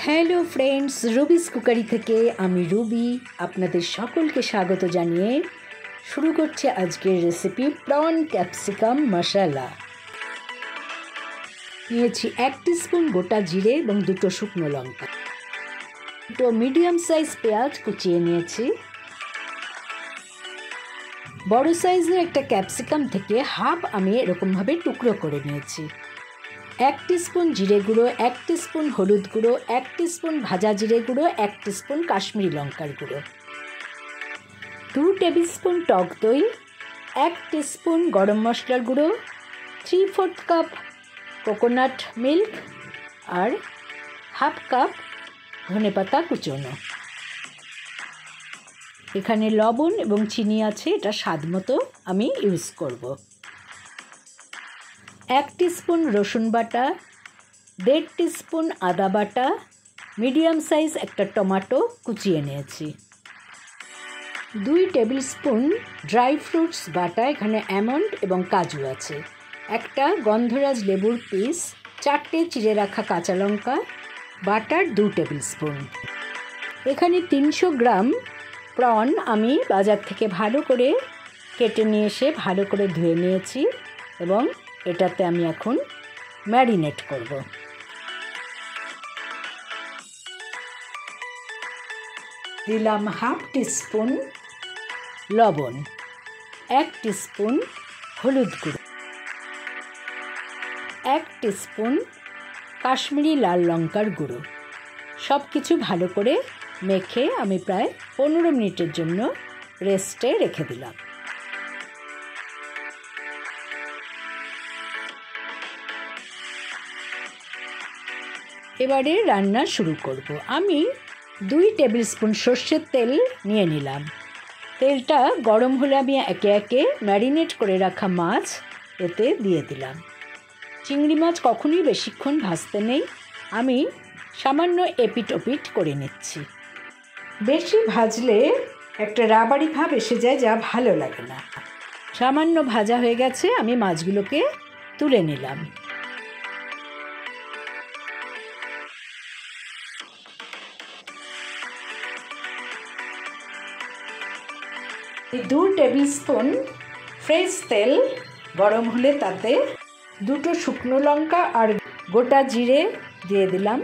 Hello friends, রুবিস cookery থেকে আমি Ruby আপনাদের সকলকে স্বাগত জানিয়ে শুরু করছি আজকের রেসিপি প্রন ক্যাপসিকাম মশলা। নিয়েছি 1 টিস্পুন গোটা জিরে এবং 2টো শুকনো লঙ্কা, 2টো মিডিয়াম সাইজ পেঁয়াজ কুচিয়ে নিয়েছি। বড় সাইজের একটা ক্যাপসিকাম থেকে হাফ আমি এরকমভাবে টুকরো করে নিয়েছি। 1 টিস্পুন জিরে গুঁড়ো, 1 টিস্পুন হলুদ গুঁড়ো, 1 টিস্পুন ভাজা জিরে গুঁড়ো, 1 টিস্পুন কাশ্মীরি লঙ্কার গুঁড়ো, 2 টেবিল স্পুন টক দই, 1 টিস্পুন গরম মশলার গুঁড়ো, 3/4 কাপ কোকোনাট মিল্ক আর হাফ কাপ ধনেপাতা কুচোনো। এখানে লবণ এবং চিনি আছে, এটা স্বাদ মতো আমি ইউজ করব। 1 টিস্পুন রসুন বাটা, 1.5 টিস্পুন আদা বাটা, মিডিয়াম সাইজ একটা টমেটো কুচিয়ে নিয়েছি, 2 টেবিল স্পুন ড্রাই ফ্রুটস বাটা, এখানে আমন্ড এবং কাজু আছে, একটা গন্ধরাজ লেবুর পিস, 4টে চিড়ে রাখা কাঁচা লঙ্কা, বাটার 2 টেবিল স্পুন। এখানে 300 গ্রাম প্রন আমি বাজার থেকে ভালো করে কেটে নিয়ে এসে ভালো করে ধুয়ে নিয়েছি এবং এটাতে আমি এখন ম্যারিনেট করব। দিলাম হাফ টিস্পুন লবণ, 1 টিস্পুন হলুদ গুঁড়ো, 1 টিস্পুন কাশ্মীরি লাল লঙ্কার গুঁড়ো। সব কিছু ভালো করে মেখে আমি প্রায় 15 মিনিটের জন্য রেস্টে রেখে দিলাম। এবারে রান্না শুরু করব। আমি 2 টেবিল স্পুন সর্ষের তেল নিয়ে নিলাম। তেলটা গরম হলে আমি একে একে ম্যারিনেট করে রাখা মাছ এতে দিয়ে দিলাম। চিংড়ি মাছ কখনোই বেশিক্ষণ ভাজতে নেই, আমি সামান্য এপিট ওপিট করে নিচ্ছি। বেশি ভাজলে একটা রাবারি ভাব এসে যায়, যা ভালো লাগে না। সামান্য ভাজা হয়ে গেছে, আমি মাছগুলোকে তুলে নিলাম। এই 2 টেবিল স্পুন ফ্রেশ তেল গরম হলে তাতে 2টো শুকনো লঙ্কা আর গোটা জিরে দিয়ে দিলাম।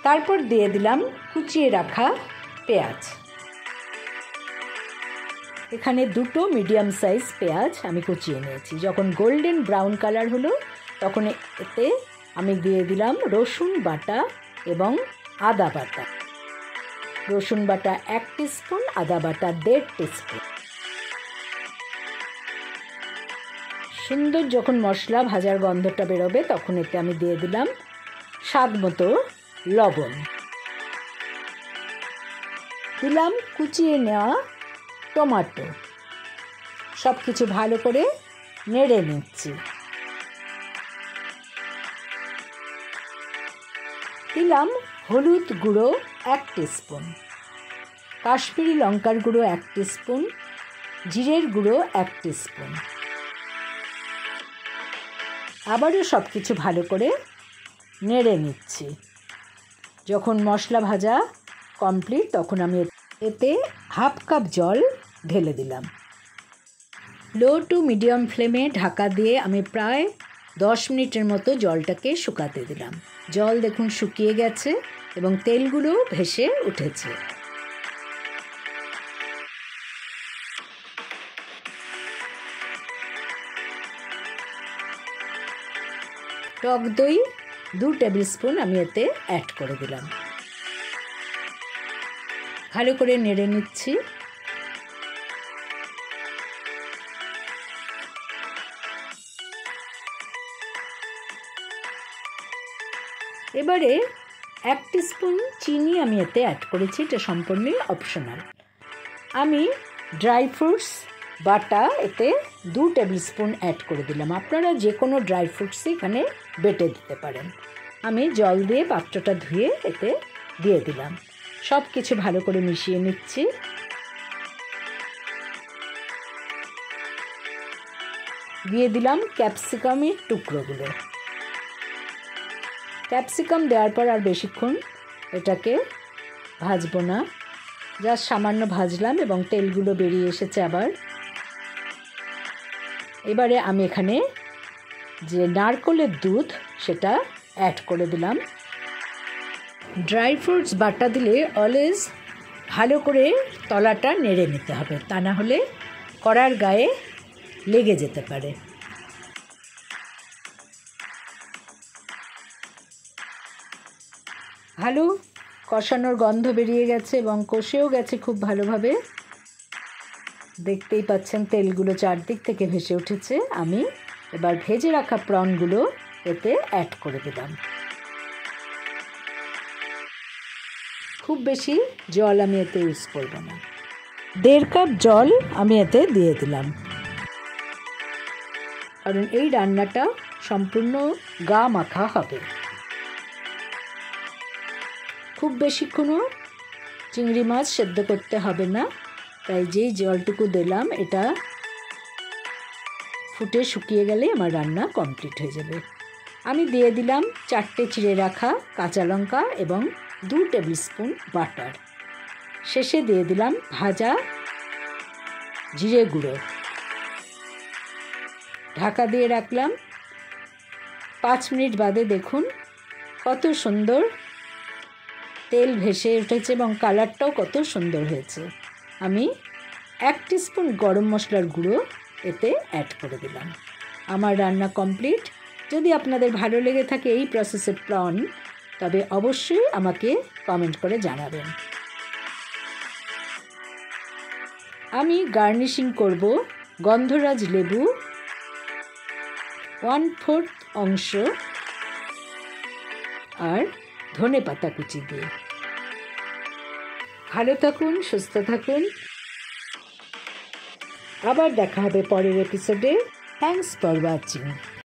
তারপর দিয়ে দিলাম কুচিয়ে রাখা পেঁয়াজ। এখানে 2টো মিডিয়াম সাইজ পেঁয়াজ আমি কুচিয়ে নিয়েছি। যখন গোল্ডেন ব্রাউন কালার হলো তখন এতে আমি দিয়ে দিলাম রসুন বাটা এবং আদা বাটা। রসুন বাটা 1 টিস্পুন, আদা বাটা 1.5 টিস্পুন। সুন্দর যখন মশলা ভাজার গন্ধটা বেরোবে তখন এতে আমি দিয়ে দিলাম স্বাদ মতো লবণ, দিলাম কুচিয়ে নেওয়া টমেটো। সব কিছু ভালো করে নেড়ে নিচ্ছি। দিলাম হলুদ গুঁড়ো 1 টিস্পুন, কাশ্মীরি লঙ্কার গুঁড়ো 1 টিস্পুন, জিরের গুঁড়ো 1 টিস্পুন। আবারও সব কিছু ভালো করে নেড়ে নিচ্ছি। যখন মশলা ভাজা কমপ্লিট তখন আমি এতে হাফ কাপ জল ঢেলে দিলাম। লো টু মিডিয়াম ফ্লেমে ঢাকা দিয়ে আমি প্রায় 10 মিনিটের মতো জলটাকে শুকাতে দিলাম। জল দেখুন শুকিয়ে গেছে এবং তেলগুলো ভেসে উঠেছে। টক দই 2 টেবিল স্পুন আমি এতে অ্যাড করে দিলাম। ভালো করে নেড়ে নিচ্ছি। এবারে 1 টিস্পুন চিনি আমি এতে অ্যাড করেছি, এটা সম্পূর্ণই অপশনাল। আমি ড্রাই ফ্রুটস বাটা এতে 2 টেবিল স্পুন অ্যাড করে দিলাম। আপনারা যে কোনো ড্রাই ফ্রুটসই এখানে বেটে দিতে পারেন। আমি জল দিয়ে পাত্রটা ধুয়ে এতে দিয়ে দিলাম। সব কিছু ভালো করে মিশিয়ে নিচ্ছি। দিয়ে দিলাম ক্যাপসিকামের টুকরোগুলো। ক্যাপসিকাম দেওয়ার পর আর বেশিক্ষণ এটাকে ভাজবো না, জাস্ট সামান্য ভাজলাম এবং তেলগুলো বেরিয়ে এসেছে আবার। এবারে আমি এখানে যে নারকেলের দুধ সেটা অ্যাড করে দিলাম। ড্রাই ফ্রুটস বাটা দিলে অলওয়েজ ভালো করে তলাটা নেড়ে নিতে হবে, তা না হলে কড়ার গায়ে লেগে যেতে পারে। ভালো কষানোর গন্ধ বেরিয়ে গেছে এবং কষেও গেছে খুব ভালোভাবে। দেখতেই পাচ্ছেন তেলগুলো চারদিক থেকে ভেসে উঠেছে। আমি এবার ভেজে রাখা প্রনগুলো এতে অ্যাড করে দিলাম। খুব বেশি জল আমি এতে ইউজ করব না, 1.5 কাপ জল আমি এতে দিয়ে দিলাম, কারণ এই রান্নাটা সম্পূর্ণ গা মাখা হবে। খুব বেশিক্ষণও চিংড়ি মাছ সেদ্ধ করতে হবে না, তাই যেই জলটুকু দিলাম এটা ফুটে শুকিয়ে গেলে আমার রান্না কমপ্লিট হয়ে যাবে। আমি দিয়ে দিলাম 4টে চিড়ে রাখা কাঁচা লঙ্কা এবং 2 টেবিল স্পুন বাটার। শেষে দিয়ে দিলাম ভাজা জিরে গুঁড়ো। ঢাকা দিয়ে রাখলাম। 5 মিনিট বাদে দেখুন কত সুন্দর তেল ভেসে উঠেছে এবং কালারটাও কত সুন্দর হয়েছে। আমি 1 টিস্পুন গরম মশলার গুঁড়ো এতে অ্যাড করে দিলাম। আমার রান্না কমপ্লিট। যদি আপনাদের ভালো লেগে থাকে এই প্রসেসের প্রন, তবে অবশ্যই আমাকে কমেন্ট করে জানাবেন। আমি গার্নিশিং করব গন্ধরাজ লেবু 1/4 অংশ আর ধনেপাতা কুচি দিয়ে। ভালো থাকুন, সুস্থ থাকুন। আবার দেখা হবে পরের এপিসোডে। Thanks for watching.